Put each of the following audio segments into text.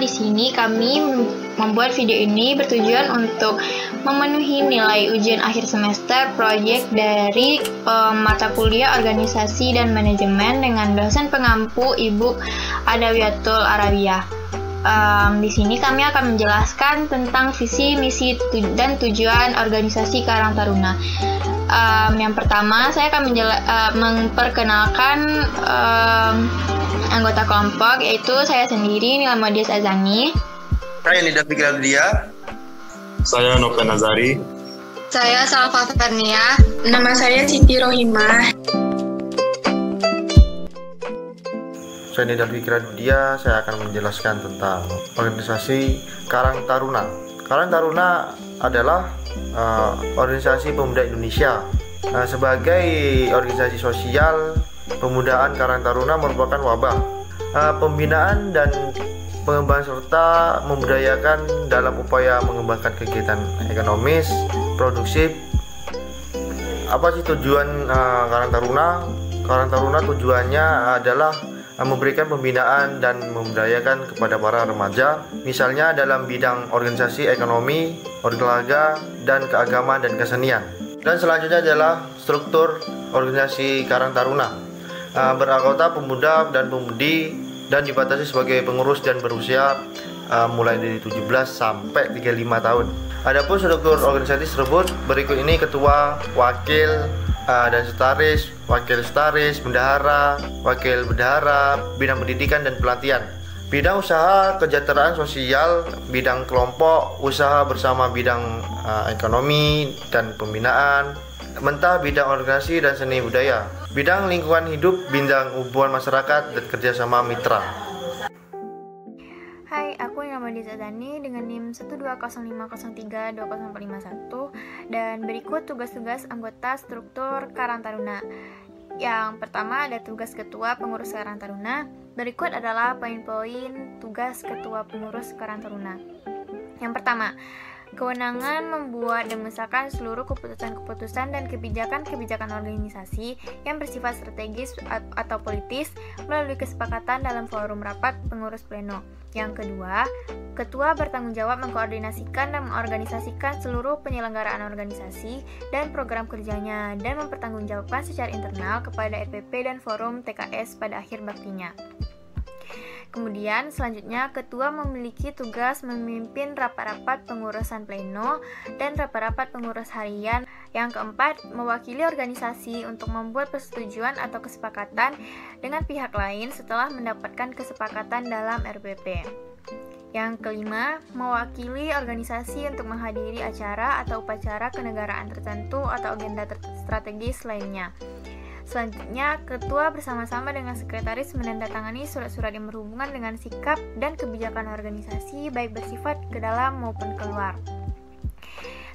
di sini kami membuat video ini bertujuan untuk memenuhi nilai ujian akhir semester proyek dari mata kuliah organisasi dan manajemen dengan dosen pengampu Ibu Adawiyatul Arabiyah. Di sini kami akan menjelaskan tentang visi, misi, dan tujuan organisasi Karang Taruna. Yang pertama, saya akan memperkenalkan anggota kelompok, yaitu saya sendiri, Nila Modias Azani. Saya Nida Fikradia. Saya Noven Nazari. Saya Salva Fernia. Nama saya Siti Rohimah. Saya Nida Fikradia, saya akan menjelaskan tentang organisasi Karang Taruna. Karang Taruna adalah organisasi pemuda Indonesia. Sebagai organisasi sosial, pemudaan Karang Taruna merupakan wabah pembinaan dan pengembangan serta membudayakan dalam upaya mengembangkan kegiatan ekonomis, produksif. Apa sih tujuan Karang Taruna? Karang Taruna tujuannya adalah memberikan pembinaan dan membudayakan kepada para remaja, misalnya dalam bidang organisasi, ekonomi, olahraga, dan keagamaan dan kesenian. Dan selanjutnya adalah struktur organisasi Karang Taruna. Beranggota pemuda dan pemudi dan dibatasi sebagai pengurus dan berusia mulai dari 17 sampai 35 tahun. Adapun struktur organisasi tersebut berikut ini: ketua, wakil, dan sekretaris, wakil sekretaris, bendahara, wakil bendahara, bidang pendidikan dan pelatihan. Bidang usaha kesejahteraan sosial, bidang kelompok usaha bersama bidang ekonomi dan pembinaan, mentah bidang organisasi dan seni budaya, bidang lingkungan hidup, bidang hubungan masyarakat dan kerjasama mitra. Hai, aku Nila Modias Azani dengan NIM 12050320451, dan berikut tugas-tugas anggota struktur Karang Taruna. Yang pertama ada tugas ketua pengurus Karang Taruna. Berikut adalah poin-poin tugas ketua pengurus Karang Taruna. Yang pertama, kewenangan membuat dan mengesahkan seluruh keputusan-keputusan dan kebijakan-kebijakan organisasi yang bersifat strategis atau politis melalui kesepakatan dalam forum rapat pengurus pleno. Yang kedua, ketua bertanggung jawab mengkoordinasikan dan mengorganisasikan seluruh penyelenggaraan organisasi dan program kerjanya dan mempertanggungjawabkan secara internal kepada RPP dan forum TKS pada akhir baktinya. Kemudian selanjutnya, ketua memiliki tugas memimpin rapat-rapat pengurusan pleno dan rapat-rapat pengurus harian. Yang keempat, mewakili organisasi untuk membuat persetujuan atau kesepakatan dengan pihak lain setelah mendapatkan kesepakatan dalam RPP. Yang kelima, mewakili organisasi untuk menghadiri acara atau upacara kenegaraan tertentu atau agenda strategis lainnya. Selanjutnya, ketua bersama-sama dengan sekretaris menandatangani surat-surat yang berhubungan dengan sikap dan kebijakan organisasi baik bersifat ke dalam maupun keluar.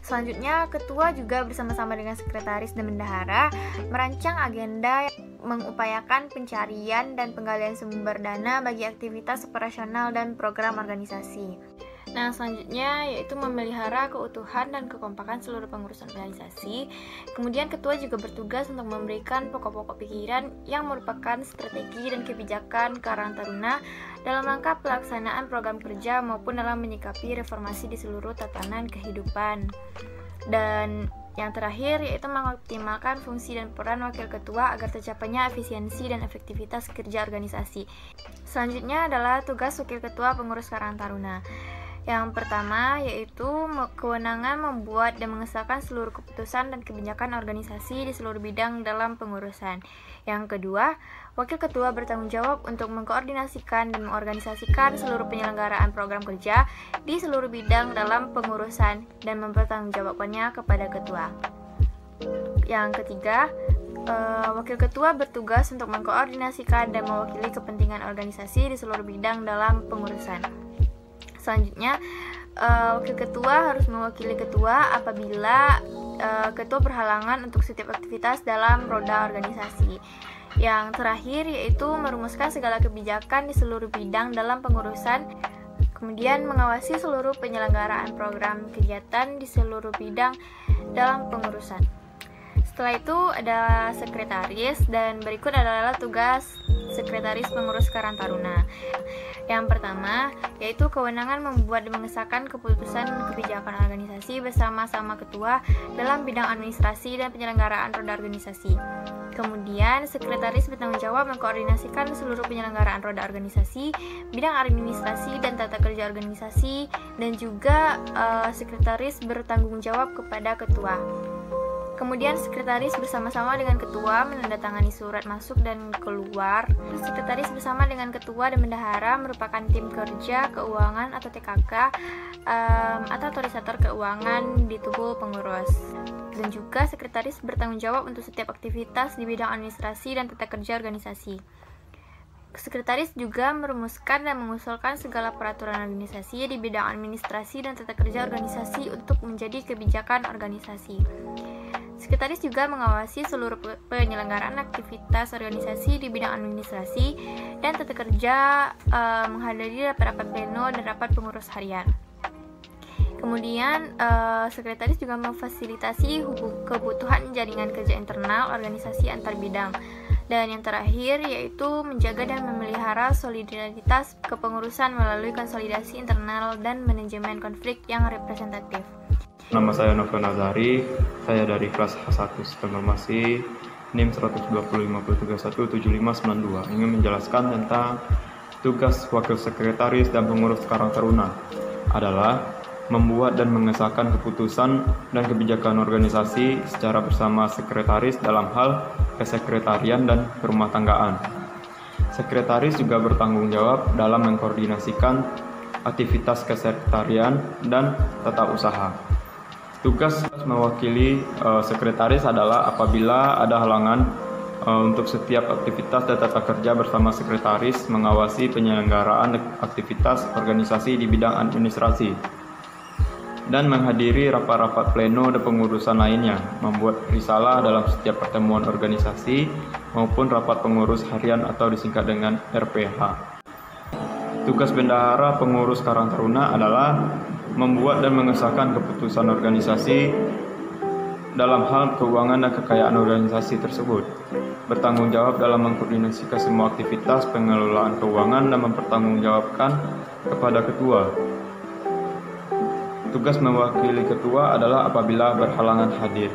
Selanjutnya, ketua juga bersama-sama dengan sekretaris dan bendahara merancang agenda yang mengupayakan pencarian dan penggalian sumber dana bagi aktivitas operasional dan program organisasi. Nah, selanjutnya yaitu memelihara keutuhan dan kekompakan seluruh pengurus organisasi. Kemudian ketua juga bertugas untuk memberikan pokok-pokok pikiran yang merupakan strategi dan kebijakan Karang Taruna dalam rangka pelaksanaan program kerja maupun dalam menyikapi reformasi di seluruh tatanan kehidupan. Dan yang terakhir yaitu mengoptimalkan fungsi dan peran wakil ketua agar tercapainya efisiensi dan efektivitas kerja organisasi. Selanjutnya adalah tugas wakil ketua pengurus Karang Taruna. Yang pertama yaitu kewenangan membuat dan mengesahkan seluruh keputusan dan kebijakan organisasi di seluruh bidang dalam pengurusan. Yang kedua, wakil ketua bertanggung jawab untuk mengkoordinasikan dan mengorganisasikan seluruh penyelenggaraan program kerja di seluruh bidang dalam pengurusan dan mempertanggungjawabkannya kepada ketua. Yang ketiga, wakil ketua bertugas untuk mengkoordinasikan dan mewakili kepentingan organisasi di seluruh bidang dalam pengurusan. Selanjutnya, wakil ketua harus mewakili ketua apabila ketua berhalangan untuk setiap aktivitas dalam roda organisasi. Yang terakhir yaitu merumuskan segala kebijakan di seluruh bidang dalam pengurusan, kemudian mengawasi seluruh penyelenggaraan program kegiatan di seluruh bidang dalam pengurusan. Setelah itu ada sekretaris, dan berikut adalah tugas sekretaris pengurus Karang Taruna. Yang pertama, yaitu kewenangan membuat dan mengesahkan keputusan kebijakan organisasi bersama-sama ketua dalam bidang administrasi dan penyelenggaraan roda organisasi. Kemudian, sekretaris bertanggung jawab mengkoordinasikan seluruh penyelenggaraan roda organisasi, bidang administrasi dan tata kerja organisasi, dan juga sekretaris bertanggung jawab kepada ketua. Kemudian sekretaris bersama-sama dengan ketua menandatangani surat masuk dan keluar. Sekretaris bersama dengan ketua dan bendahara merupakan tim kerja keuangan atau TKK atau otorisator keuangan di tubuh pengurus. Dan juga sekretaris bertanggung jawab untuk setiap aktivitas di bidang administrasi dan tata kerja organisasi. Sekretaris juga merumuskan dan mengusulkan segala peraturan organisasi di bidang administrasi dan tata kerja organisasi untuk menjadi kebijakan organisasi. Sekretaris juga mengawasi seluruh penyelenggaraan aktivitas organisasi di bidang administrasi dan tata kerja, menghadiri rapat-rapat pleno dan rapat pengurus harian. Kemudian, sekretaris juga memfasilitasi kebutuhan jaringan kerja internal organisasi antar bidang. Dan yang terakhir yaitu menjaga dan memelihara soliditas kepengurusan melalui konsolidasi internal dan manajemen konflik yang representatif. Nama saya Noven Azari, saya dari kelas H1 Sistem Informasi, NIM 125.317592, ingin menjelaskan tentang tugas Wakil Sekretaris dan Pengurus Karang Taruna adalah membuat dan mengesahkan keputusan dan kebijakan organisasi secara bersama sekretaris dalam hal kesekretarian dan perumah tanggaan. Sekretaris juga bertanggung jawab dalam mengkoordinasikan aktivitas kesekretarian dan tata usaha. Tugas mewakili sekretaris adalah apabila ada halangan untuk setiap aktivitas dan tata kerja bersama sekretaris mengawasi penyelenggaraan aktivitas organisasi di bidang administrasi dan menghadiri rapat-rapat pleno dan pengurusan lainnya, membuat risalah dalam setiap pertemuan organisasi maupun rapat pengurus harian atau disingkat dengan RPH. Tugas bendahara pengurus Karang Taruna adalah membuat dan mengesahkan keputusan organisasi dalam hal keuangan dan kekayaan organisasi tersebut, bertanggung jawab dalam mengkoordinasikan semua aktivitas pengelolaan keuangan dan mempertanggungjawabkan kepada ketua. Tugas mewakili ketua adalah apabila berhalangan hadir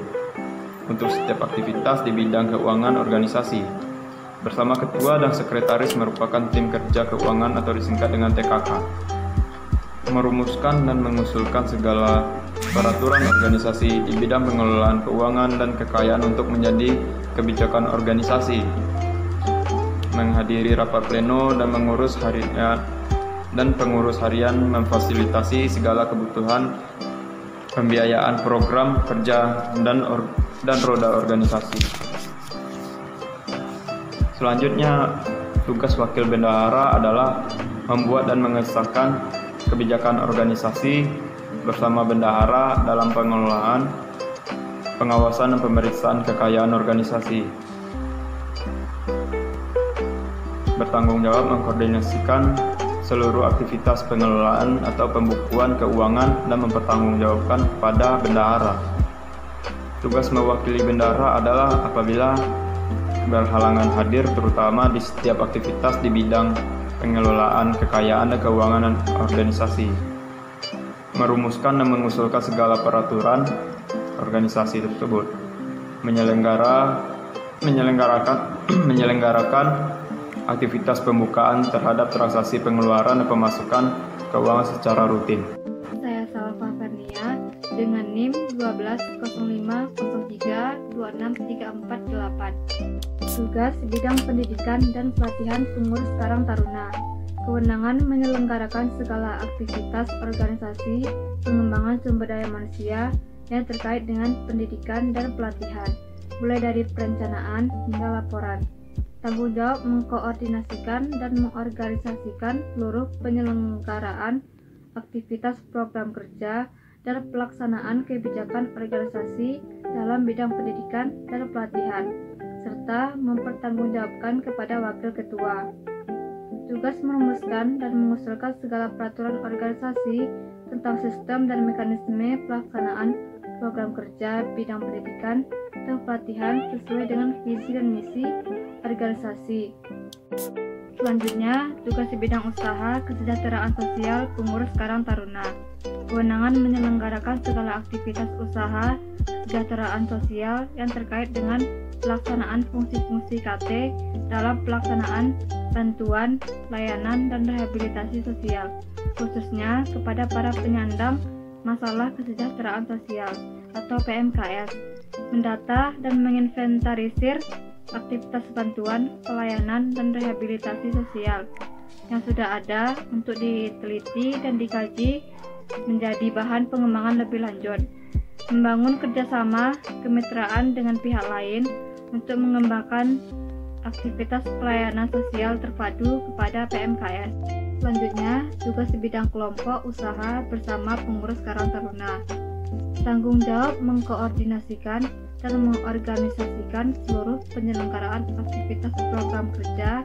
untuk setiap aktivitas di bidang keuangan organisasi. Bersama ketua dan sekretaris merupakan tim kerja keuangan atau disingkat dengan TKK. Merumuskan dan mengusulkan segala peraturan organisasi di bidang pengelolaan keuangan dan kekayaan untuk menjadi kebijakan organisasi. Menghadiri rapat pleno dan mengurus harian dan pengurus harian, memfasilitasi segala kebutuhan pembiayaan program kerja dan roda organisasi. Selanjutnya, tugas wakil bendahara adalah membuat dan mengesahkan kebijakan organisasi bersama bendahara dalam pengelolaan, pengawasan dan pemeriksaan kekayaan organisasi. Bertanggung jawab mengkoordinasikan seluruh aktivitas pengelolaan atau pembukuan keuangan dan mempertanggungjawabkan kepada bendahara. Tugas mewakili bendahara adalah apabila berhalangan hadir terutama di setiap aktivitas di bidang pengelolaan kekayaan dan keuangan organisasi. Merumuskan dan mengusulkan segala peraturan organisasi tersebut. Menyelenggarakan aktivitas pembukaan terhadap transaksi pengeluaran dan pemasukan keuangan secara rutin. Saya Salva Fernia dengan NIM 120503263448. Tugas bidang pendidikan dan pelatihan pengurus Karang Taruna. Kewenangan menyelenggarakan segala aktivitas organisasi pengembangan sumber daya manusia yang terkait dengan pendidikan dan pelatihan, mulai dari perencanaan hingga laporan. Tanggung jawab mengkoordinasikan dan mengorganisasikan seluruh penyelenggaraan aktivitas program kerja dan pelaksanaan kebijakan organisasi dalam bidang pendidikan dan pelatihan, serta mempertanggungjawabkan kepada wakil ketua. Tugas merumuskan dan mengusulkan segala peraturan organisasi tentang sistem dan mekanisme pelaksanaan program kerja bidang pendidikan dan pelatihan sesuai dengan visi dan misi organisasi. Selanjutnya, tugas di bidang usaha kesejahteraan sosial pengurus Karang Taruna. Kewenangan menyelenggarakan segala aktivitas usaha kesejahteraan sosial yang terkait dengan pelaksanaan fungsi-fungsi KT dalam pelaksanaan bantuan, layanan, dan rehabilitasi sosial, khususnya kepada para penyandang masalah kesejahteraan sosial atau PMKS, mendata dan menginventarisir aktivitas bantuan, pelayanan, dan rehabilitasi sosial yang sudah ada untuk diteliti dan dikaji menjadi bahan pengembangan lebih lanjut, membangun kerjasama kemitraan dengan pihak lain untuk mengembangkan aktivitas pelayanan sosial terpadu kepada PMKS. Selanjutnya, tugas di bidang kelompok usaha bersama pengurus Karang Taruna. Tanggung jawab mengkoordinasikan dan mengorganisasikan seluruh penyelenggaraan aktivitas program kerja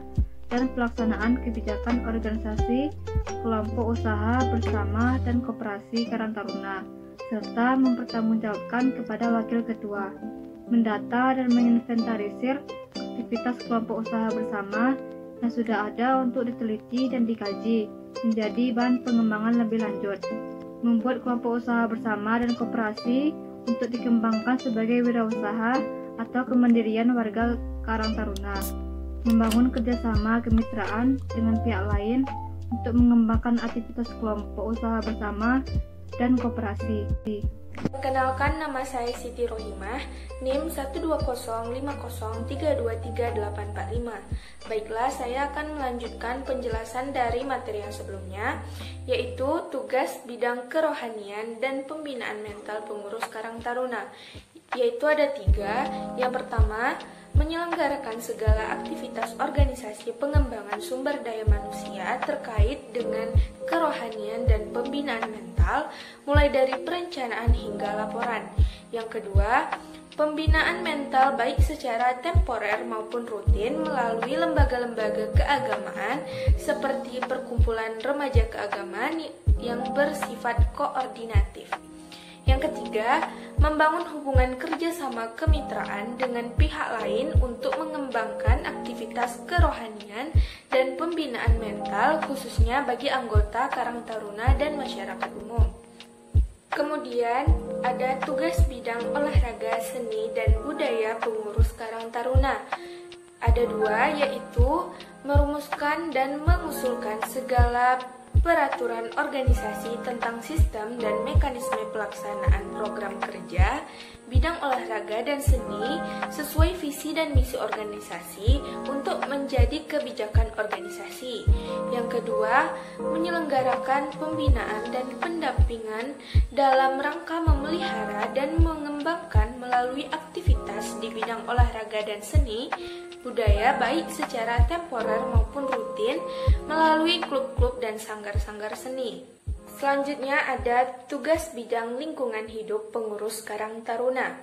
dan pelaksanaan kebijakan organisasi kelompok usaha bersama dan koperasi Karang Taruna, serta mempertanggungjawabkan kepada wakil ketua, mendata dan menginventarisir aktivitas kelompok usaha bersama yang sudah ada untuk diteliti dan dikaji menjadi bahan pengembangan lebih lanjut, membuat kelompok usaha bersama dan koperasi untuk dikembangkan sebagai wirausaha atau kemandirian warga Karang Taruna, membangun kerjasama kemitraan dengan pihak lain untuk mengembangkan aktivitas kelompok usaha bersama dan koperasi. Perkenalkan, nama saya Siti Rohimah, NIM 12050323845. Baiklah, saya akan melanjutkan penjelasan dari materi yang sebelumnya, yaitu tugas bidang kerohanian dan pembinaan mental pengurus Karang Taruna, yaitu ada 3. Yang pertama, menyelenggarakan segala aktivitas organisasi pengembangan sumber daya manusia terkait dengan kerohanian dan pembinaan mental, mulai dari perencanaan hingga laporan. Yang kedua, pembinaan mental baik secara temporer maupun rutin melalui lembaga-lembaga keagamaan seperti perkumpulan remaja keagamaan yang bersifat koordinatif. Yang ketiga, membangun hubungan kerjasama kemitraan dengan pihak lain untuk mengembangkan aktivitas kerohanian dan pembinaan mental khususnya bagi anggota Karang Taruna dan masyarakat umum. Kemudian, ada tugas bidang olahraga, seni, dan budaya pengurus Karang Taruna. Ada 2, yaitu merumuskan dan mengusulkan segala peraturan organisasi tentang sistem dan mekanisme pelaksanaan program kerja bidang olahraga dan seni sesuai visi dan misi organisasi untuk menjadi kebijakan organisasi. Yang kedua, menyelenggarakan pembinaan dan pendampingan dalam rangka memelihara dan mengembangkan melalui aktivitas di bidang olahraga dan seni budaya baik secara temporer maupun rutin melalui klub-klub dan sanggar-sanggar seni. Selanjutnya ada tugas bidang lingkungan hidup pengurus Karang Taruna.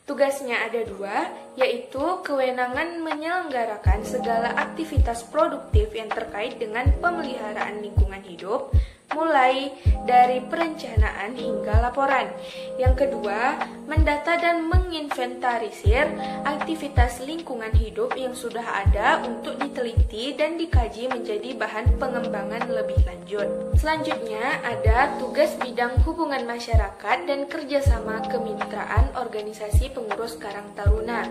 Tugasnya ada 2, yaitu kewenangan menyelenggarakan segala aktivitas produktif yang terkait dengan pemeliharaan lingkungan hidup, mulai dari perencanaan hingga laporan. Yang kedua, mendata dan menginventarisir aktivitas lingkungan hidup yang sudah ada untuk diteliti dan dikaji menjadi bahan pengembangan lebih lanjut. Selanjutnya ada tugas bidang hubungan masyarakat dan kerjasama kemitraan organisasi pengurus Karang Taruna.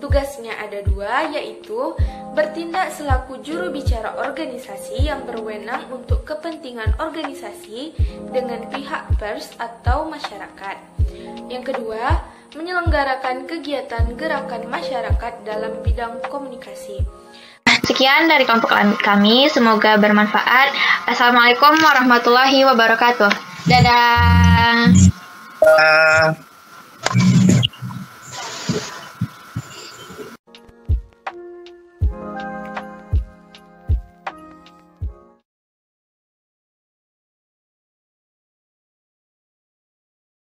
Tugasnya ada 2, yaitu bertindak selaku juru bicara organisasi yang berwenang untuk kepentingan organisasi dengan pihak pers atau masyarakat. Yang kedua, menyelenggarakan kegiatan gerakan masyarakat dalam bidang komunikasi. Sekian dari kelompok kami, semoga bermanfaat. Assalamualaikum warahmatullahi wabarakatuh. Dadah.